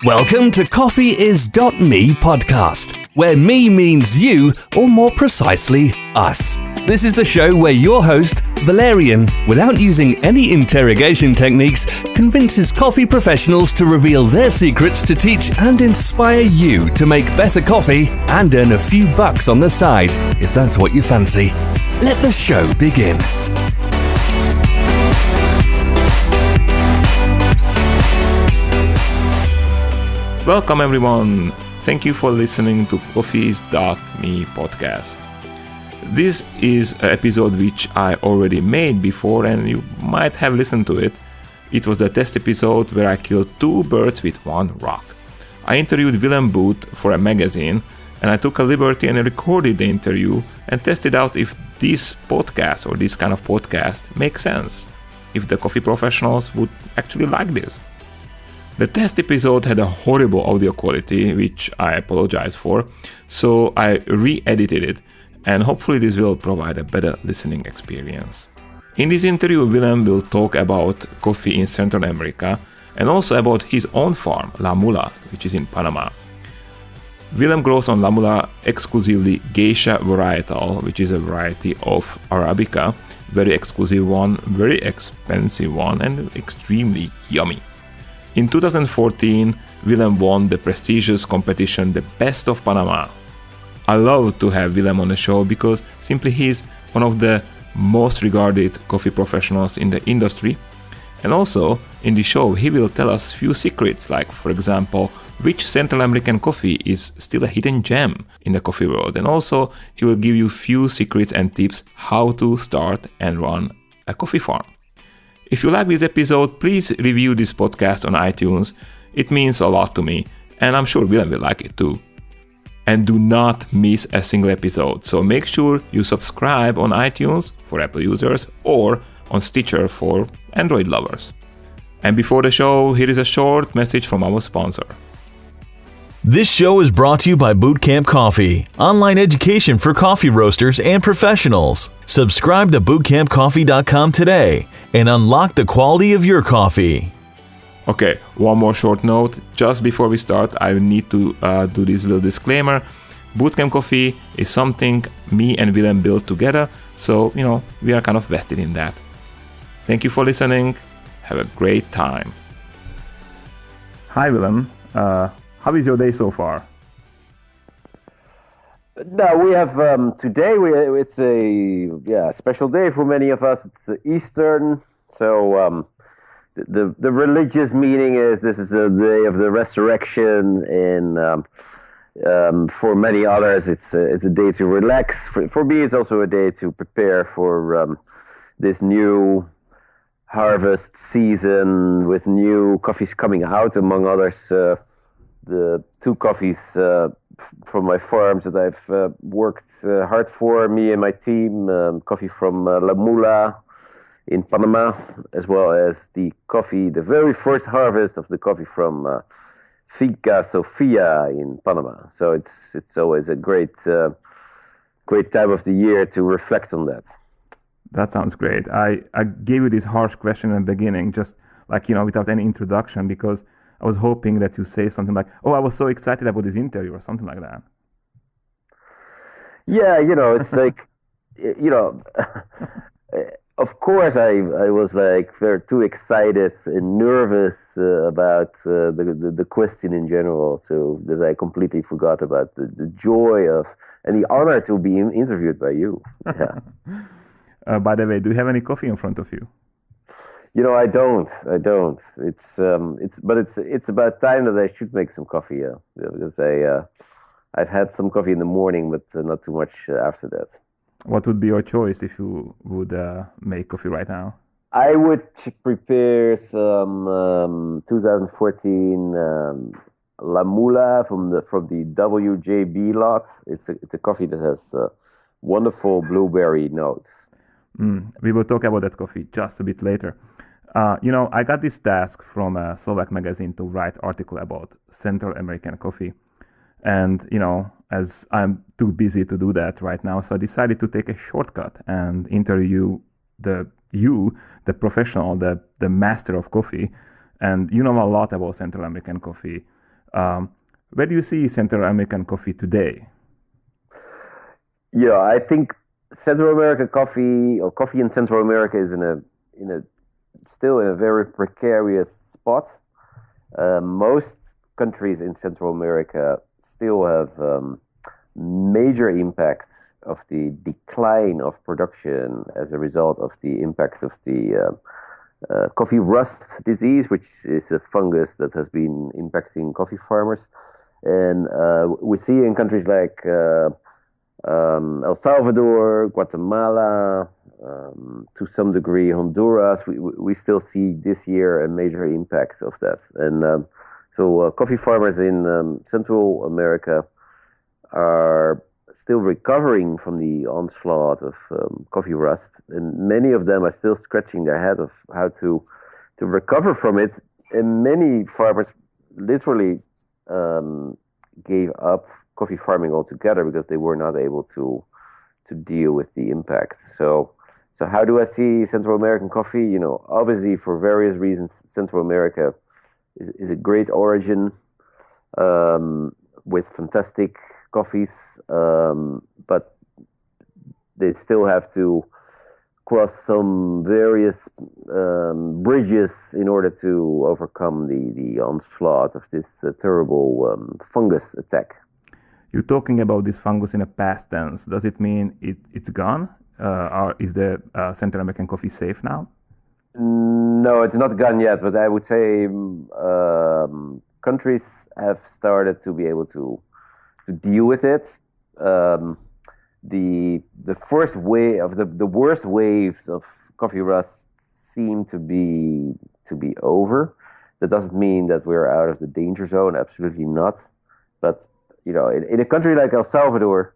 Welcome to CoffeeIs.me podcast, where me means you, or more precisely, us. This is the show where your host, Valerian, without using any interrogation techniques, convinces coffee professionals to reveal their secrets to teach and inspire you to make better coffee and earn a few bucks on the side, if that's what you fancy. Let the show begin. Welcome everyone. Thank you for listening to CoffeeIs.me podcast. This is an episode which I already made before and you might have listened to it. It was the test episode where I killed two birds with one rock. I interviewed Willem Boot for a magazine and I took a liberty and recorded the interview and tested out if this podcast or this kind of podcast makes sense, if the coffee professionals would actually like this. The test episode had a horrible audio quality, which I apologize for, so I re-edited it, and hopefully this will provide a better listening experience. In this interview, Willem will talk about coffee in Central America, and also about his own farm, La Mula, which is in Panama. Willem grows on La Mula exclusively Geisha varietal, which is a variety of Arabica, very exclusive one, very expensive one, and extremely yummy. In 2014, Willem won the prestigious competition The Best of Panama. I love to have Willem on the show because simply he's one of the most regarded coffee professionals in the industry. And also, in the show, he will tell us few secrets, like, for example, which Central American coffee is still a hidden gem in the coffee world. And also, he will give you few secrets and tips how to start and run a coffee farm. If you like this episode, please review this podcast on iTunes. It means a lot to me, and I'm sure Willem will like it too. And do not miss a single episode, so make sure you subscribe on iTunes for Apple users or on Stitcher for Android lovers. And before the show, here is a short message from our sponsor. This show is brought to you by Bootcamp Coffee, online education for coffee roasters and professionals. Subscribe to bootcampcoffee.com today and unlock the quality of your coffee. Okay, one more short note. Just before we start, I need to do this little disclaimer. Bootcamp Coffee is something me and Willem built together, so, we are kind of vested in that. Thank you for listening. Have a great time. Hi, Willem. How is your day so far? No, we have today. It's a special day for many of us. It's Eastern, so the religious meaning is this is the day of the resurrection, and for many others, it's a day to relax. For me, it's also a day to prepare for this new harvest season with new coffees coming out, among others. The two coffees from my farms that I've worked hard for, me and my team, coffee from La Mula in Panama, as well as the very first harvest of the coffee from Finca Sofia in Panama. So it's always a great time of the year to reflect on that. That sounds great. I gave you this harsh question in the beginning, just like, without any introduction, because I was hoping that you say something like, "Oh, I was so excited about this interview," or something like that. Yeah, it's like, of course I was like very too excited and nervous about the question in general, so that I completely forgot about the joy of and the honor to be interviewed by you. Yeah. By the way, do you have any coffee in front of you? I don't. It's about time that I should make some coffee. Yeah, because I've had some coffee in the morning, but not too much after that. What would be your choice if you would make coffee right now? I would prepare some 2014 La Mula from the WJB lot. It's a coffee that has wonderful blueberry notes. We will talk about that coffee just a bit later. I got this task from a Slovak magazine to write article about Central American coffee. And, as I'm too busy to do that right now, so I decided to take a shortcut and interview the professional, the master of coffee. And you know a lot about Central American coffee. Where do you see Central American coffee today? Yeah, I think Central American coffee or coffee in Central America is still in a very precarious spot. Most countries in Central America still have major impact of the decline of production as a result of the impact of the coffee rust disease, which is a fungus that has been impacting coffee farmers. And we see in countries like El Salvador, Guatemala, to some degree Honduras, we still see this year a major impact of that. And so coffee farmers in Central America are still recovering from the onslaught of coffee rust, and many of them are still scratching their head of how to recover from it. And many farmers literally gave up coffee farming altogether because they were not able to deal with the impact. So how do I see Central American coffee? You know, obviously for various reasons, Central America is a great origin with fantastic coffees, but they still have to cross some various bridges in order to overcome the onslaught of this terrible fungus attack. You're talking about this fungus in a past tense. Does it mean it's gone? Or is the Central American coffee safe now? No, it's not gone yet, but I would say countries have started to be able to deal with it. The first wave of the worst waves of coffee rust seem to be over. That doesn't mean that we're out of the danger zone. Absolutely not. But you know, in a country like El Salvador,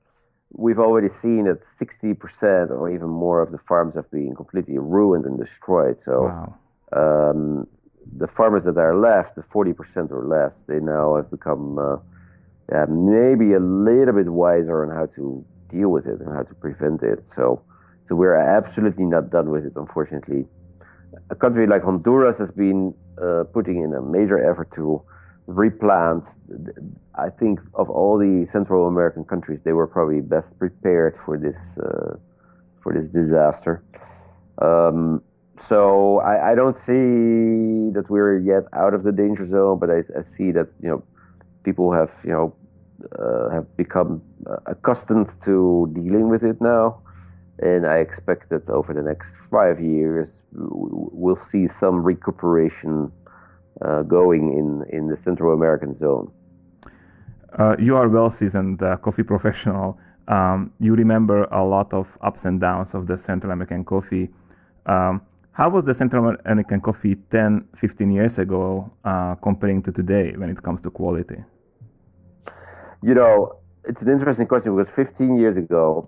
we've already seen that 60% or even more of the farms have been completely ruined and destroyed. So wow. The farmers that are left, the 40% or less, they now have become maybe a little bit wiser on how to deal with it and how to prevent it. So we're absolutely not done with it, unfortunately. A country like Honduras has been putting in a major effort to replant. I think of all the Central American countries, they were probably best prepared for this disaster. So I don't see that we're yet out of the danger zone, but I see that, you know, people have become accustomed to dealing with it now, and I expect that over the next 5 years we'll see some recuperation going in the Central American zone. You are a well-seasoned coffee professional. You remember a lot of ups and downs of the Central American coffee. How was the Central American coffee 10, 15 years ago comparing to today when it comes to quality? You know, it's an interesting question because 15 years ago,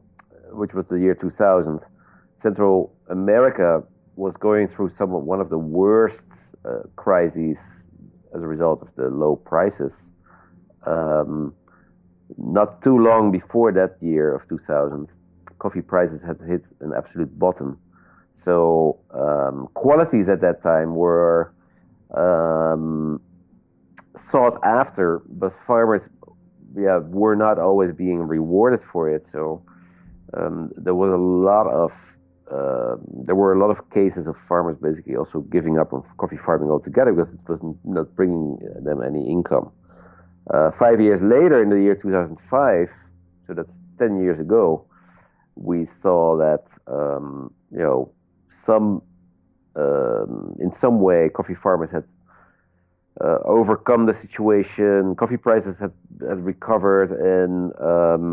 which was the year 2000, Central America was going through one of the worst crises as a result of the low prices. Not too long before that year of 2000, coffee prices had hit an absolute bottom. So qualities at that time were sought after, but farmers were not always being rewarded for it. So there were a lot of cases of farmers basically also giving up on coffee farming altogether because it was not bringing them any income. 5 years later, in the year 2005, so that's 10 years ago, we saw that in some way coffee farmers had overcome the situation. Coffee prices had recovered, and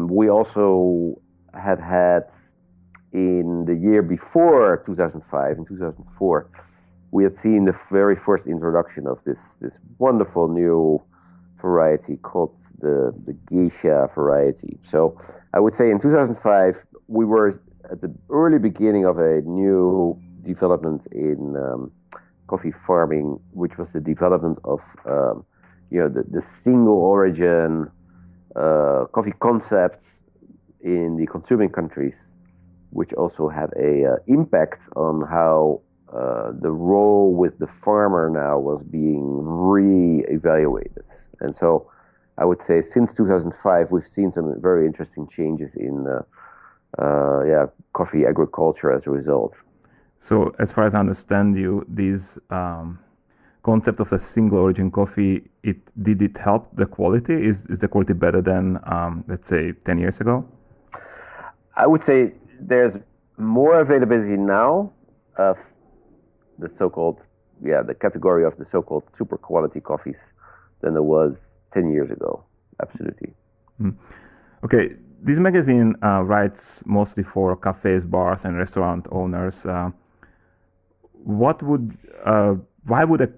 we also had in the year before 2005, in 2004, we had seen the very first introduction of this wonderful new variety called the Geisha variety. So I would say in 2005 we were at the early beginning of a new development in coffee farming, which was the development of the single origin coffee concept in the consuming countries, which also had a impact on how the role with the farmer now was being re-evaluated. And so I would say since 2005, we've seen some very interesting changes in coffee agriculture as a result. So as far as I understand you, this concept of a single origin coffee, did it help the quality? Is the quality better than, let's say, 10 years ago? I would say there's more availability now of the so-called, the category of the so-called super quality coffees than there was 10 years ago. Absolutely. Okay, this magazine writes mostly for cafes, bars, and restaurant owners. Why would a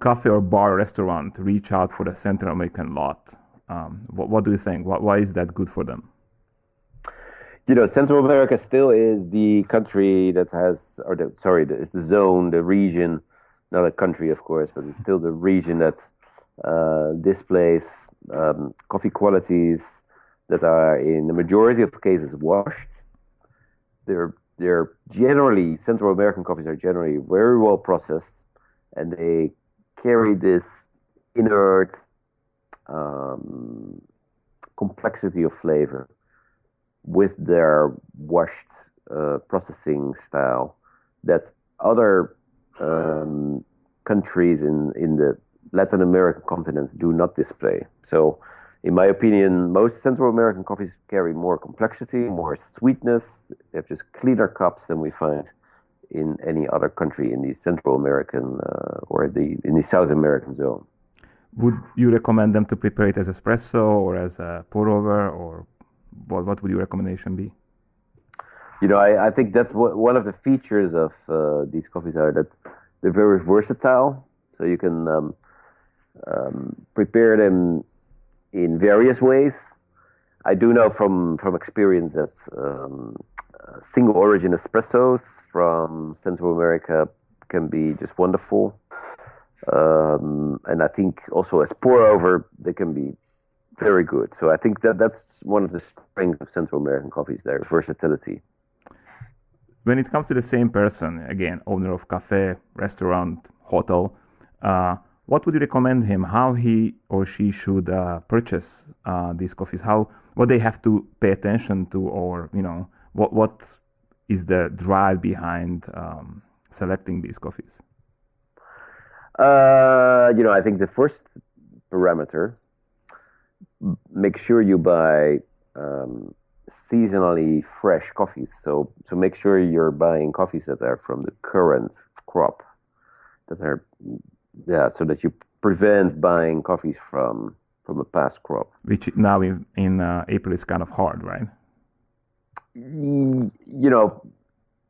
cafe or bar restaurant reach out for the Central American lot? What do you think? Why is that good for them? Central America still is the country that has, it's the zone, the region, not a country, of course, but it's still the region that displays coffee qualities that are in the majority of cases washed. They're generally, Central American coffees are generally very well processed, and they carry this inert complexity of flavor with their washed processing style that other countries in the Latin American continent do not display. So, in my opinion, most Central American coffees carry more complexity, more sweetness. They have just cleaner cups than we find in any other country in the Central American or in the South American zone. Would you recommend them to prepare it as espresso or as a pour-over, or what would your recommendation be? I think that's one of the features of these coffees are that they're very versatile. So you can prepare them in various ways. I do know from experience that single origin espressos from Central America can be just wonderful. And I think also as pour-over, they can be very good. So I think that's one of the strengths of Central American coffees, their versatility. When it comes to the same person, again, owner of cafe, restaurant, hotel, what would you recommend him? How he or she should purchase these coffees? What they have to pay attention to, or what is the drive behind selecting these coffees? I think the first parameter, make sure you buy seasonally fresh coffees. So make sure you're buying coffees that are from the current crop, so that you prevent buying coffees from a past crop. Which now in April is kind of hard, right?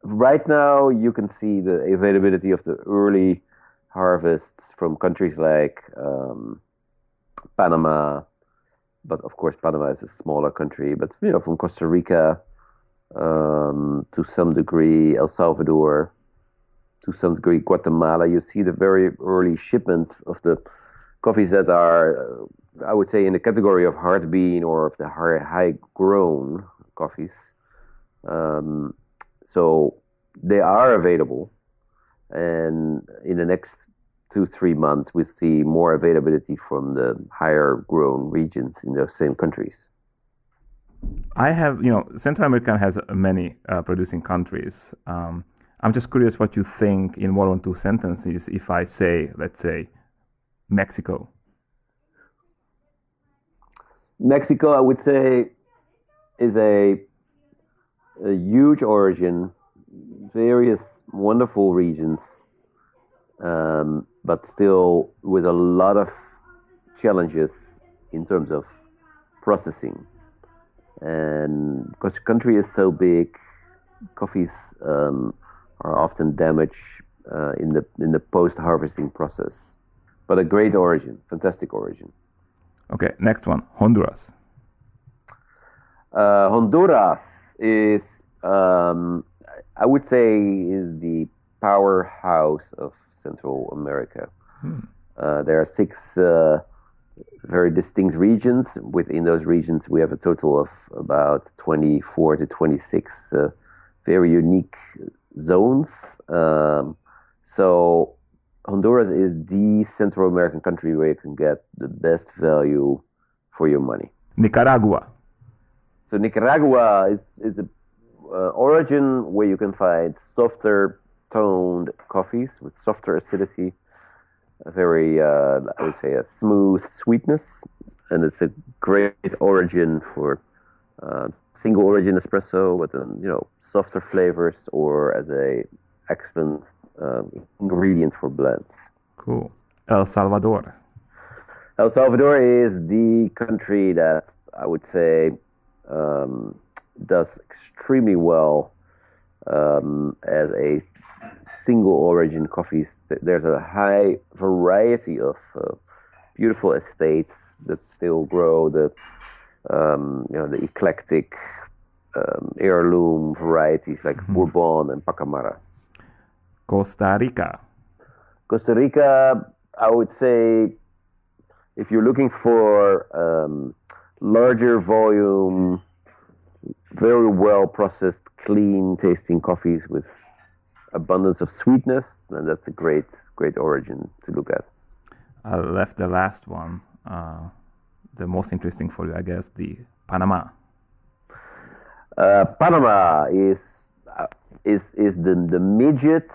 Right now you can see the availability of the early harvests from countries like Panama, but of course Panama is a smaller country, but from Costa Rica, to some degree El Salvador, to some degree Guatemala, you see the very early shipments of the coffees that are, I would say, in the category of hard bean or of the high grown coffees. So they are available, and in the next 2-3 months, we see more availability from the higher grown regions in those same countries. I have, Central America has many producing countries. I'm just curious what you think in 1 or 2 sentences if I say, let's say, Mexico. Mexico, I would say, is a huge origin, various wonderful regions, but still with a lot of challenges in terms of processing. And because the country is so big, coffees are often damaged in the post-harvesting process. But a great origin, fantastic origin. Okay, next one, Honduras. Honduras is, I would say, is the powerhouse of Central America. There are 6 very distinct regions. Within those regions, we have a total of about 24 to 26 very unique zones. So Honduras is the Central American country where you can get the best value for your money. Nicaragua. So Nicaragua is a origin where you can find softer toned coffees with softer acidity, a very, I would say, a smooth sweetness, and it's a great origin for single origin espresso with softer flavors, or as a excellent ingredient for blends. Cool. El Salvador. El Salvador is the country that I would say does extremely well as a single origin coffees. There's a high variety of beautiful estates that still grow the eclectic heirloom varieties like Bourbon and Pacamara. Costa Rica. Costa Rica, I would say, if you're looking for larger volume, very well processed, clean tasting coffees with abundance of sweetness, and that's a great origin to look at. I left the last one, the most interesting for you, I guess, the Panama. Panama is the midget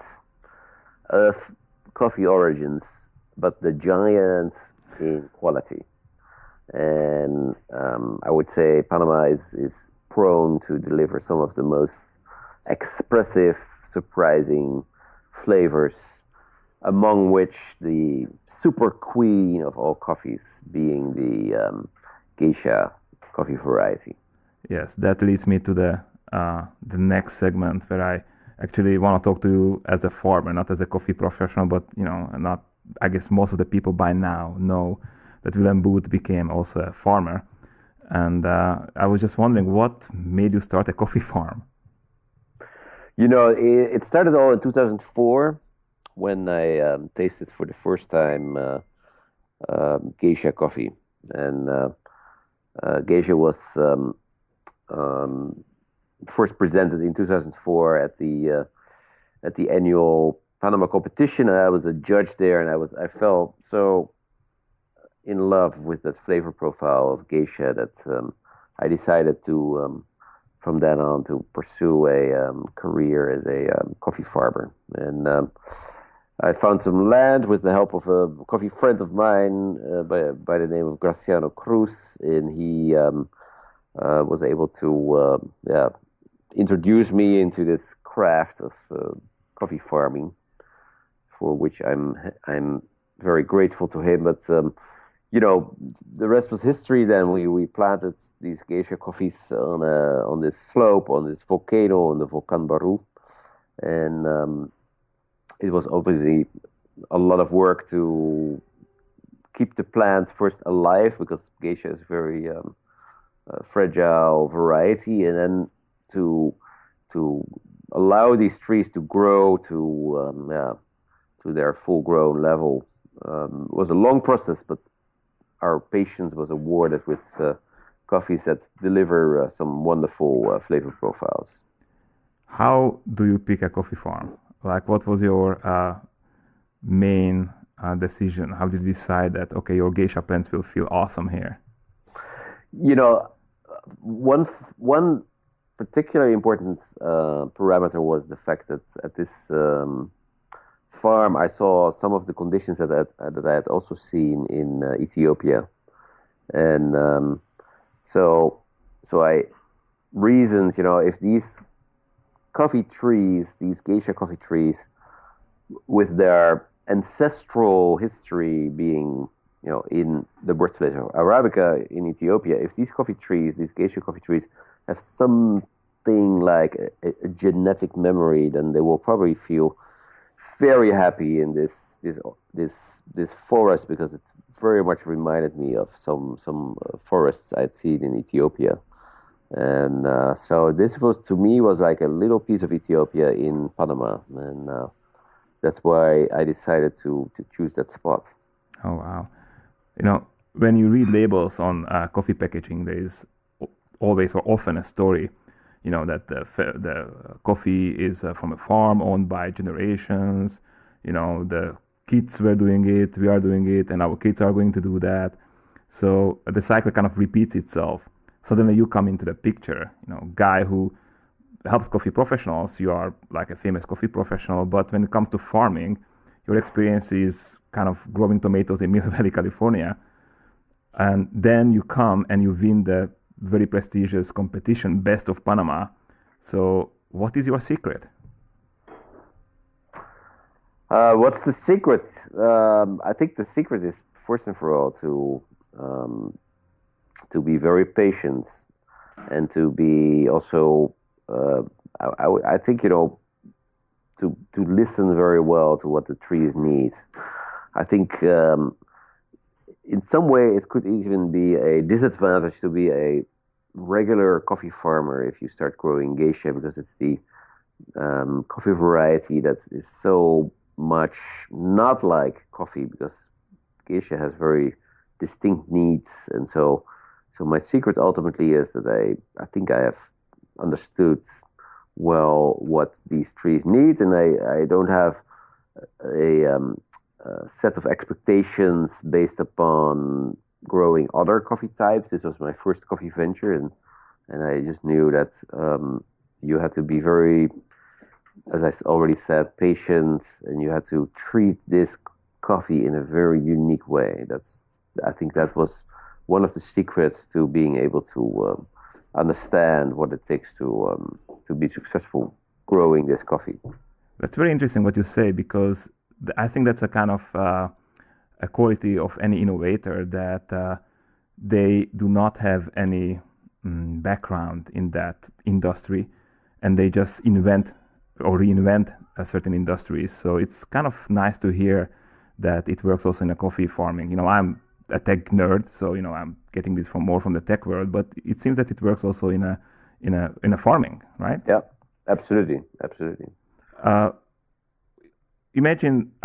of coffee origins, but the giant in quality. And I would say Panama is prone to deliver some of the most expressive, surprising flavors, among which the super queen of all coffees being the Geisha coffee variety. Yes, that leads me to the next segment, where I actually want to talk to you as a farmer, not as a coffee professional, but not. I guess most of the people by now know that Willem Boot became also a farmer, and I was just wondering, what made you start a coffee farm? It started all in 2004 when I tasted for the first time Geisha coffee, and Geisha was first presented in 2004 at the annual Panama competition, and I was a judge there, and I fell so in love with that flavor profile of Geisha that I decided to from then on to pursue a career as a coffee farmer. And I found some land with the help of a coffee friend of mine by the name of Graciano Cruz, and he was able to introduce me into this craft of coffee farming, for which I'm very grateful to him. But the rest was history. Then we planted these Geisha coffees on this slope, on this volcano, on the Volcan Baru, and it was obviously a lot of work to keep the plant first alive, because Geisha is very fragile variety, and then to allow these trees to grow to their full grown level was a long process, but our patience was awarded with coffees that deliver some wonderful flavor profiles. How do you pick a coffee farm? Like, what was your main decision? How did you decide that, okay, your Geisha plants will feel awesome here? One particularly important parameter was the fact that at this farm I saw some of the conditions that I had also seen in Ethiopia, and so I reasoned, if these coffee trees, these Geisha coffee trees, with their ancestral history being in the birthplace of Arabica in Ethiopia, if these coffee trees, these Geisha coffee trees, have something like a genetic memory, then they will probably feel very happy in this forest, because it very much reminded me of some forests I'd seen in Ethiopia. And so this was like a little piece of Ethiopia in Panama, and that's why I decided to choose that spot. Oh, wow. When you read labels on coffee packaging, there is always or often a story, that the coffee is from a farm owned by generations, the kids were doing it, we are doing it, and our kids are going to do that. So the cycle kind of repeats itself. Suddenly you come into the picture, guy who helps coffee professionals. You are like a famous coffee professional, but when it comes to farming, your experience is kind of growing tomatoes in Mill Valley, California. And then you come and you win the very prestigious competition, Best of Panama. So what is your secret? What's the secret? I think the secret is first and for all to be very patient and to be also I think to listen very well to what the trees need. I think in some way it could even be a disadvantage to be a regular coffee farmer if you start growing Geisha, because it's the coffee variety that is so much not like coffee, because Geisha has very distinct needs. And so my secret ultimately is that I think I have understood well what these trees need, and I don't have a set of expectations based upon growing other coffee types. This was my first coffee venture, and I just knew that you had to be very, as I already said, patient, and you had to treat this coffee in a very unique way. I think that was one of the secrets to being able to understand what it takes to be successful growing this coffee. That's very interesting what you say, because I think that's a kind of a quality of any innovator, that they do not have any background in that industry, and they just invent or reinvent a certain industry. So it's kind of nice to hear that it works also in a coffee farming. I'm a tech nerd, so I'm getting this from the tech world, but it seems that it works also in a farming, right? Yeah, absolutely. I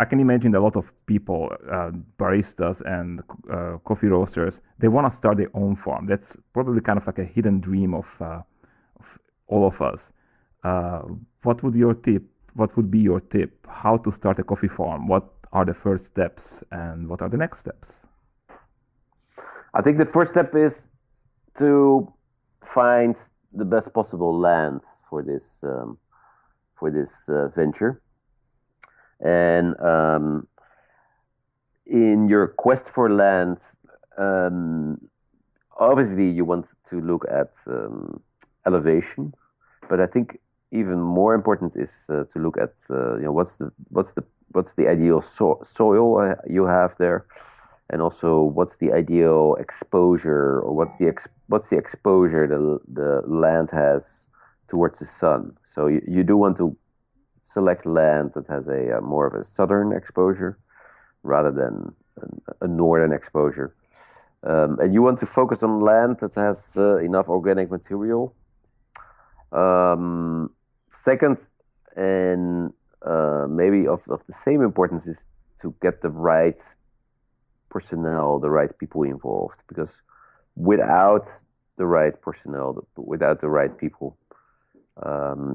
can imagine a lot of people, baristas and coffee roasters, they want to start their own farm. That's probably kind of like a hidden dream of all of us. What would be your tip? How to start a coffee farm? What are the first steps, and what are the next steps? I think the first step is to find the best possible land for this venture. And in your quest for land, obviously you want to look at elevation, but I think even more important is to look at what's the ideal soil you have there, and also what's the ideal exposure, or what's the exposure the land has towards the sun. So you do want to select land that has a more of a southern exposure rather than a northern exposure, and you want to focus on land that has enough organic material. Second, and maybe of the same importance, is to get the right personnel, the right people involved, because without the right personnel, without the right people,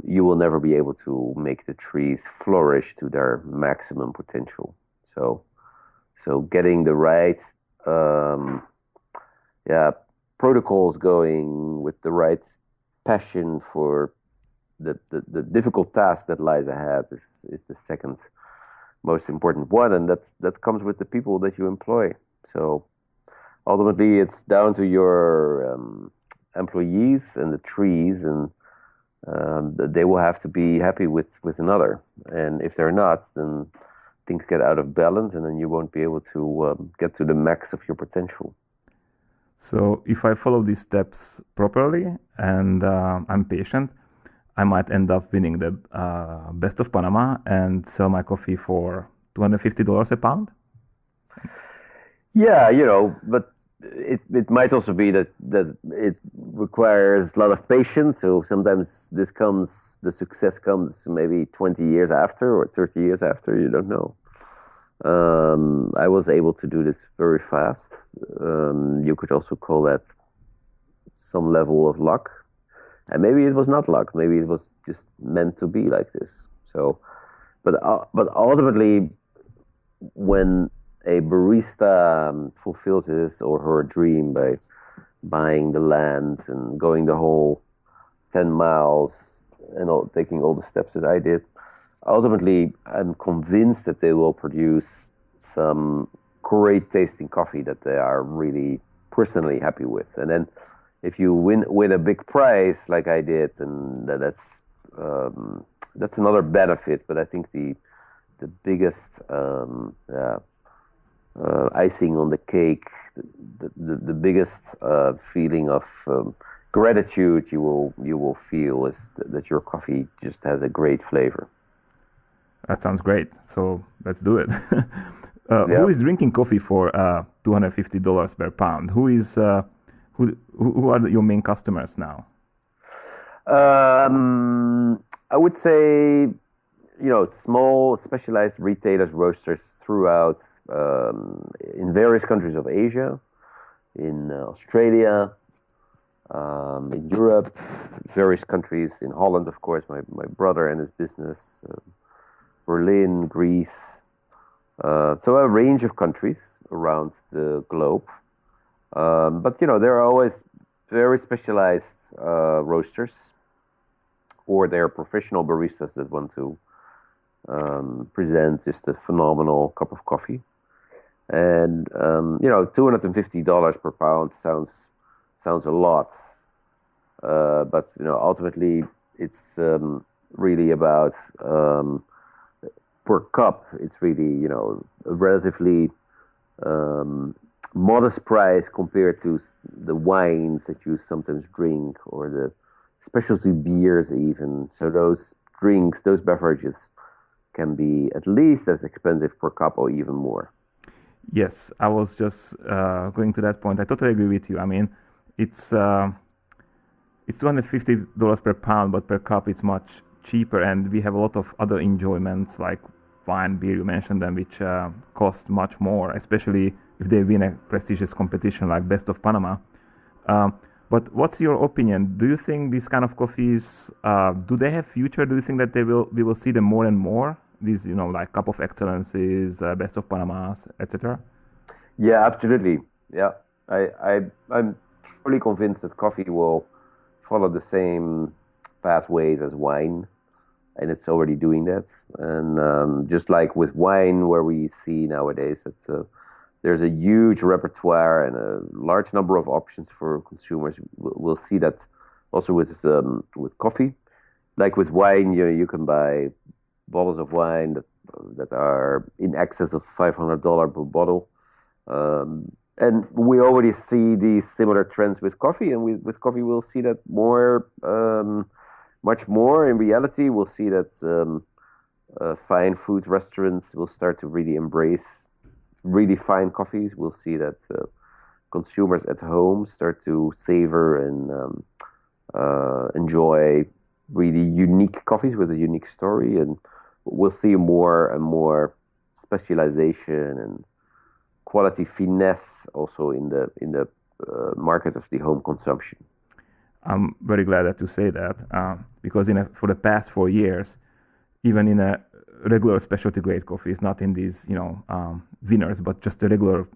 you will never be able to make the trees flourish to their maximum potential. So getting the right protocols going, with the right passion for the difficult task that lies ahead, is the second most important one, and that comes with the people that you employ. So ultimately it's down to your employees and the trees, and they will have to be happy with another. And if they're not, then things get out of balance, and then you won't be able to get to the max of your potential. So if I follow these steps properly and I'm patient, I might end up winning the Best of Panama and sell my coffee for $250 a pound. Yeah, but it might also be that it requires a lot of patience. So sometimes the success comes maybe 20 years after or 30 years after. You don't know. I was able to do this very fast. You could also call that some level of luck. And maybe it was not luck. Maybe it was just meant to be like this. So but ultimately, when a barista fulfills his or her dream by buying the land and going the whole 10 miles and taking all the steps that I did, ultimately, I'm convinced that they will produce some great tasting coffee that they are really personally happy with. And then if you win a big prize like I did, and that's another benefit. But I think the biggest icing on the cake, the biggest feeling of gratitude you will feel is that your coffee just has a great flavor. That sounds great. So let's do it. Who is drinking coffee for $250 per pound? Who are your main customers now? I would say, small specialized retailers, roasters throughout in various countries of Asia, in Australia, in Europe, various countries, in Holland, of course, my brother and his business, Berlin, Greece. So a range of countries around the globe. But, there are always very specialized roasters, or they're professional baristas that want to present just a phenomenal cup of coffee. And, $250 per pound sounds a lot. But, ultimately it's really about per cup. It's really, a relatively modest price compared to the wines that you sometimes drink, or the specialty beers even. So those drinks, those beverages can be at least as expensive per cup or even more. Yes, I was just going to that point. I totally agree with you. I mean, it's $250 per pound, but per cup it's much cheaper, and we have a lot of other enjoyments like wine, beer, you mentioned them, which cost much more, especially if they win a prestigious competition like Best of Panama. But what's your opinion? Do you think these kind of coffees, do they have future? Do you think that we will see them more and more? These, like Cup of Excellencies, Best of Panamas, etc. Yeah, absolutely. Yeah, I'm truly convinced that coffee will follow the same pathways as wine, and it's already doing that. And just like with wine, where we see nowadays that there's a huge repertoire and a large number of options for consumers, we'll see that also with coffee. Like with wine, you can buy bottles of wine that are in excess of $500 per bottle. And we already see these similar trends with coffee, and with coffee we'll see that more, much more. In reality, we'll see that fine food restaurants will start to really embrace really fine coffees. We'll see that consumers at home start to savor and enjoy really unique coffees with a unique story, and we'll see more and more specialization and quality finesse also in the market of the home consumption. I'm very glad that you say that, because for the past 4 years, even in a regular specialty grade coffees, not in these winners, but just the regular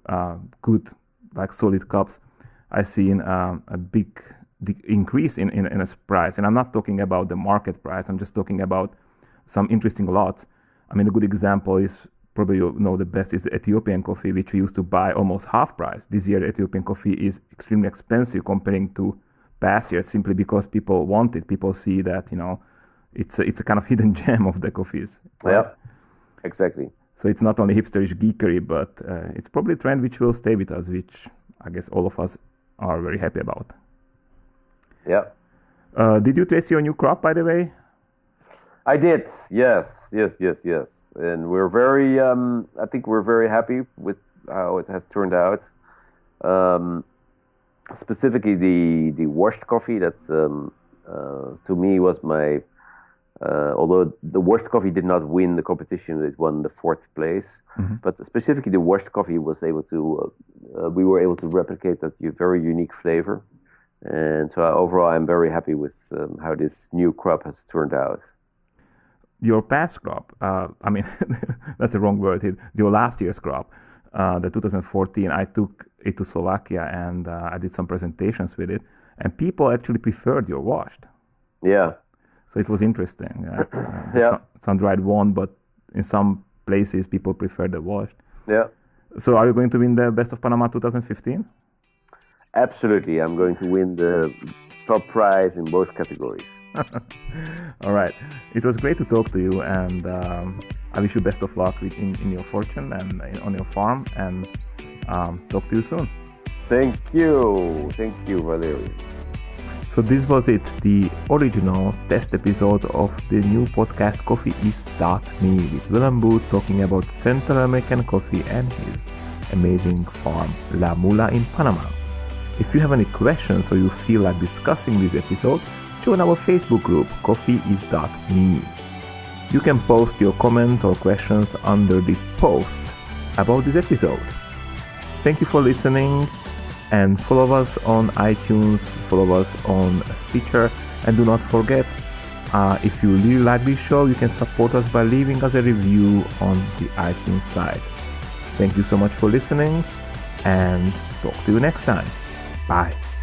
good, like solid cups, I've seen a big increase in its price. And I'm not talking about the market price. I'm just talking about some interesting lots. I mean, a good example is, probably you know the best, is the Ethiopian coffee, which we used to buy almost half price. This year, Ethiopian coffee is extremely expensive comparing to past years, simply because people want it. People see that, it's a kind of hidden gem of the coffees. Yeah, exactly. So it's not only hipsterish geekery, but it's probably a trend which will stay with us, which I guess all of us are very happy about. Yeah. Did you taste your new crop, by the way? I did. Yes. And we're very, I think we're very happy with how it has turned out. Specifically the washed coffee, that's to me was my, although the washed coffee did not win the competition, it won the 4th place. Mm-hmm. But specifically the washed coffee was able to, we were able to replicate that very unique flavor. And so overall, I'm very happy with how this new crop has turned out. your past crop, I mean, that's the wrong word, your last year's crop, the 2014, I took it to Slovakia and I did some presentations with it, and people actually preferred your washed. Yeah. So it was interesting. Yeah. Sun-dried won, but in some places people prefer the washed. Yeah. So are you going to win the Best of Panama 2015? Absolutely. I'm going to win the top prize in both categories. All right. It was great to talk to you, and I wish you best of luck in your fortune and on your farm, and talk to you soon. Thank you. Thank you, Valerie. So this was it, the original test episode of the new podcast Coffee is Me with Willem Boot talking about Central American coffee and his amazing farm La Mula in Panama. If you have any questions or you feel like discussing this episode, join our Facebook group Coffee is Me. You can post your comments or questions under the post about this episode. Thank you for listening, and follow us on iTunes, follow us on Stitcher, and do not forget, if you really like this show, you can support us by leaving us a review on the iTunes site. Thank you so much for listening, and talk to you next time. Bye.